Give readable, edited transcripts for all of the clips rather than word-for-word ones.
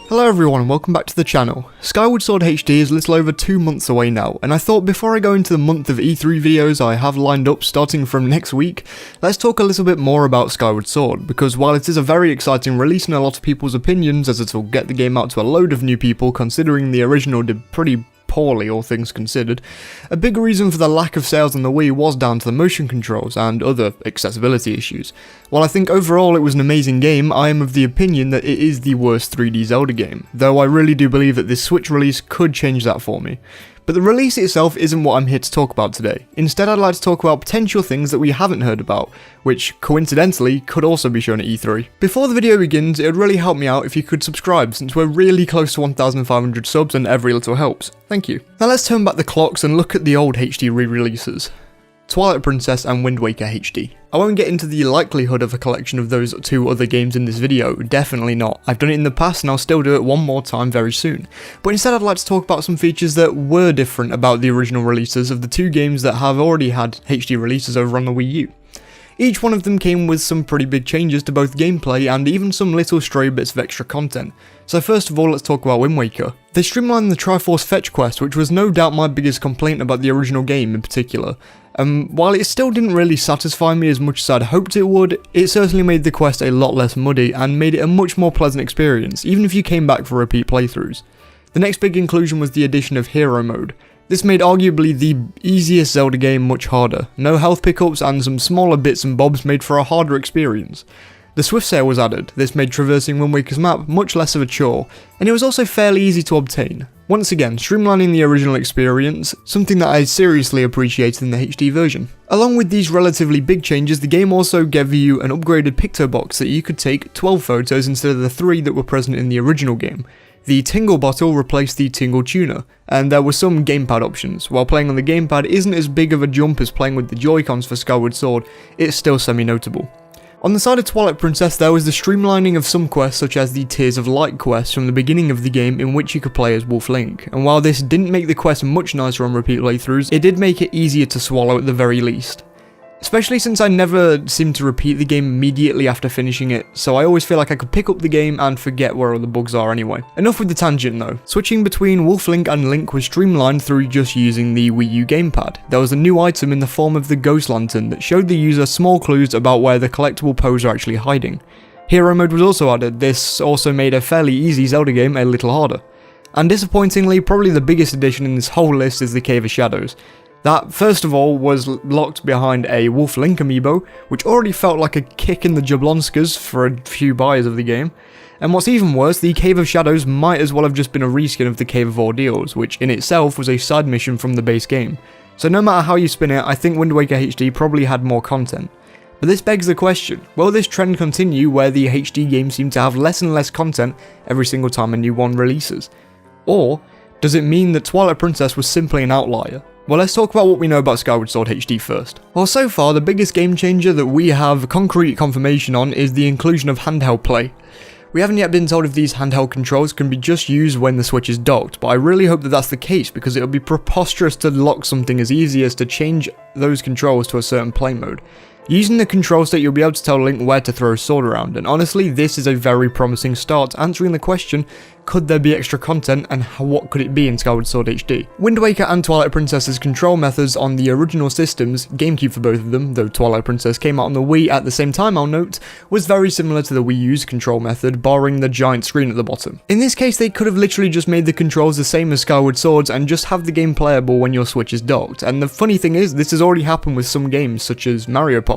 Hello everyone and welcome back to the channel. Skyward Sword HD is a little over 2 months away now, and I thought before I go into the month of E3 videos I have lined up starting from next week, let's talk a little bit more about Skyward Sword, because while it is a very exciting release in a lot of people's opinions, as it'll get the game out to a load of new people considering the original did pretty poorly, all things considered, a big reason for the lack of sales on the Wii was down to the motion controls and other accessibility issues. While I think overall it was an amazing game, I am of the opinion that it is the worst 3D Zelda game, though I really do believe that this Switch release could change that for me. But the release itself isn't what I'm here to talk about today. Instead, I'd like to talk about potential things that we haven't heard about, which coincidentally could also be shown at E3. Before the video begins, it would really help me out if you could subscribe, since we're really close to 1,500 subs and every little helps. Thank you. Now let's turn back the clocks and look at the old HD re-releases. Twilight Princess and Wind Waker HD. I won't get into the likelihood of a collection of those two other games in this video, definitely not. I've done it in the past and I'll still do it one more time very soon. But instead I'd like to talk about some features that were different about the original releases of the two games that have already had HD releases over on the Wii U. Each one of them came with some pretty big changes to both gameplay and even some little stray bits of extra content. So first of all, let's talk about Wind Waker. They streamlined the Triforce fetch quest, which was no doubt my biggest complaint about the original game in particular. While it still didn't really satisfy me as much as I'd hoped it would, it certainly made the quest a lot less muddy and made it a much more pleasant experience, even if you came back for repeat playthroughs. The next big inclusion was the addition of Hero Mode. This made arguably the easiest Zelda game much harder. No health pickups and some smaller bits and bobs made for a harder experience. The Swift Sail was added. This made traversing Wind Waker's map much less of a chore, and it was also fairly easy to obtain. Once again, streamlining the original experience, something that I seriously appreciated in the HD version. Along with these relatively big changes, the game also gave you an upgraded picto box that you could take 12 photos instead of the 3 that were present in the original game. The Tingle bottle replaced the Tingle tuner, and there were some gamepad options. While playing on the gamepad isn't as big of a jump as playing with the Joy-Cons for Skyward Sword, it's still semi-notable. On the side of Twilight Princess, there was the streamlining of some quests such as the Tears of Light quest from the beginning of the game in which you could play as Wolf Link, and while this didn't make the quest much nicer on repeat playthroughs, it did make it easier to swallow at the very least. Especially since I never seemed to repeat the game immediately after finishing it, so I always feel like I could pick up the game and forget where all the bugs are anyway. Enough with the tangent though. Switching between Wolf Link and Link was streamlined through just using the Wii U gamepad. There was a new item in the form of the Ghost Lantern that showed the user small clues about where the collectible pose are actually hiding. Hero Mode was also added. This also made a fairly easy Zelda game a little harder. And disappointingly, probably the biggest addition in this whole list is the Cave of Shadows. That, first of all, was locked behind a Wolf Link amiibo, which already felt like a kick in the Jablonskas for a few buyers of the game. And what's even worse, the Cave of Shadows might as well have just been a reskin of the Cave of Ordeals, which in itself was a side mission from the base game. So no matter how you spin it, I think Wind Waker HD probably had more content. But this begs the question, will this trend continue where the HD games seem to have less and less content every single time a new one releases? Or does it mean that Twilight Princess was simply an outlier? Well, let's talk about what we know about Skyward Sword HD first. Well, so far, the biggest game changer that we have concrete confirmation on is the inclusion of handheld play. We haven't yet been told if these handheld controls can be just used when the Switch is docked, but I really hope that that's the case because it would be preposterous to lock something as easy as to change those controls to a certain play mode. Using the control stick, you'll be able to tell Link where to throw a sword around, and honestly, this is a very promising start answering the question, could there be extra content and what could it be in Skyward Sword HD? Wind Waker and Twilight Princess's control methods on the original systems, GameCube for both of them, though Twilight Princess came out on the Wii at the same time I'll note, was very similar to the Wii U's control method, barring the giant screen at the bottom. In this case, they could have literally just made the controls the same as Skyward Sword's and just have the game playable when your Switch is docked, and the funny thing is, this has already happened with some games such as Mario Party.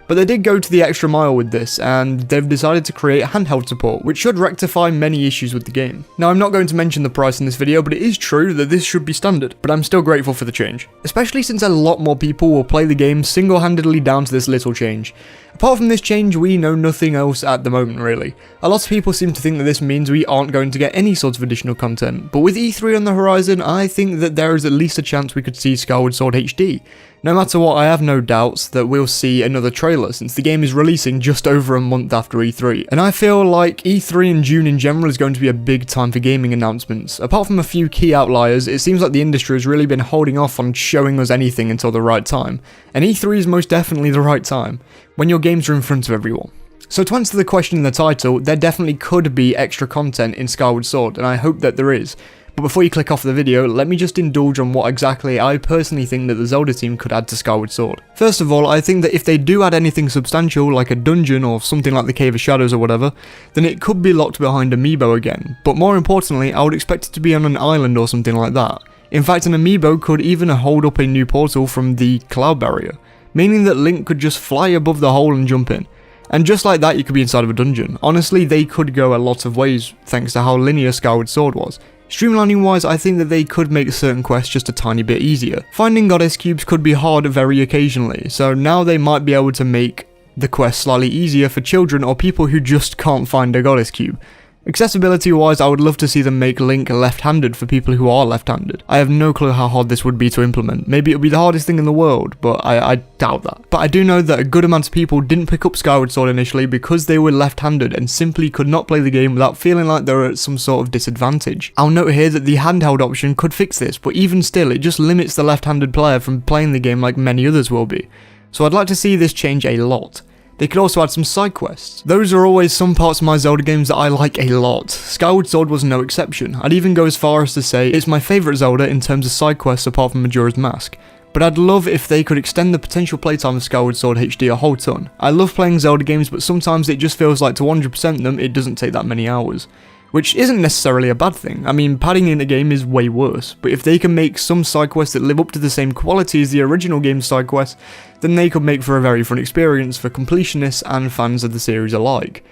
But they did go to the extra mile with this, and they've decided to create handheld support, which should rectify many issues with the game. Now, I'm not going to mention the price in this video, but it is true that this should be standard, but I'm still grateful for the change. Especially since a lot more people will play the game single-handedly down to this little change. Apart from this change, we know nothing else at the moment, really. A lot of people seem to think that this means we aren't going to get any sort of additional content, but with E3 on the horizon, I think that there is at least a chance we could see Skyward Sword HD. No matter what, I have no doubts that we'll see another trailer, since the game is releasing just over a month after E3. And I feel like E3 in June in general is going to be a big time for gaming announcements. Apart from a few key outliers, it seems like the industry has really been holding off on showing us anything until the right time. And E3 is most definitely the right time, when your games are in front of everyone. So to answer the question in the title, there definitely could be extra content in Skyward Sword, and I hope that there is. But before you click off the video, let me just indulge on what exactly I personally think that the Zelda team could add to Skyward Sword. First of all, I think that if they do add anything substantial, like a dungeon or something like the Cave of Shadows or whatever, then it could be locked behind Amiibo again. But more importantly, I would expect it to be on an island or something like that. In fact, an Amiibo could even hold up a new portal from the Cloud Barrier, meaning that Link could just fly above the hole and jump in. And just like that, you could be inside of a dungeon. Honestly, they could go a lot of ways thanks to how linear Skyward Sword was. Streamlining wise, I think that they could make certain quests just a tiny bit easier. Finding goddess cubes could be hard very occasionally, so now they might be able to make the quest slightly easier for children or people who just can't find a goddess cube. Accessibility wise, I would love to see them make Link left-handed for people who are left-handed. I have no clue how hard this would be to implement. Maybe it would be the hardest thing in the world, but I doubt that. But I do know that a good amount of people didn't pick up Skyward Sword initially because they were left-handed and simply could not play the game without feeling like they were at some sort of disadvantage. I'll note here that the handheld option could fix this, but even still, it just limits the left-handed player from playing the game like many others will be. So I'd like to see this change a lot. They could also add some side quests. Those are always some parts of my Zelda games that I like a lot. Skyward Sword was no exception. I'd even go as far as to say it's my favourite Zelda in terms of side quests apart from Majora's Mask. But I'd love if they could extend the potential playtime of Skyward Sword HD a whole ton. I love playing Zelda games, but sometimes it just feels like to 100% them, it doesn't take that many hours. Which isn't necessarily a bad thing. I mean, padding in a game is way worse, but if they can make some side quests that live up to the same quality as the original game's side quests, then they could make for a very fun experience for completionists and fans of the series alike.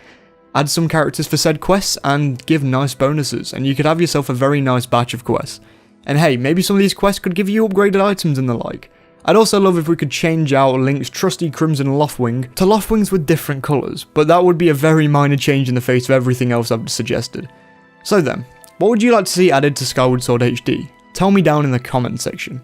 Add some characters for said quests and give nice bonuses, and you could have yourself a very nice batch of quests. And hey, maybe some of these quests could give you upgraded items and the like. I'd also love if we could change out Link's trusty Crimson Loftwing to Loftwings with different colours, but that would be a very minor change in the face of everything else I've suggested. So then, what would you like to see added to Skyward Sword HD? Tell me down in the comment section.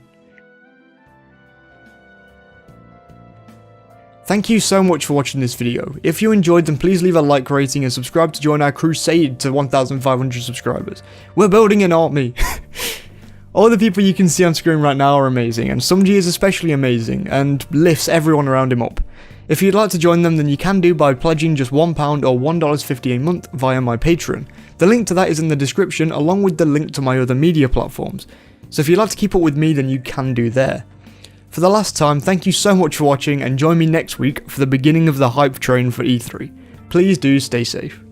Thank you so much for watching this video. If you enjoyed, then please leave a like rating and subscribe to join our crusade to 1,500 subscribers. We're building an army! All the people you can see on screen right now are amazing, and Sumji is especially amazing, and lifts everyone around him up. If you'd like to join them, then you can do by pledging just £1 or $1.50 a month via my Patreon. The link to that is in the description, along with the link to my other media platforms. So if you'd like to keep up with me, then you can do there. For the last time, thank you so much for watching, and join me next week for the beginning of the hype train for E3. Please do stay safe.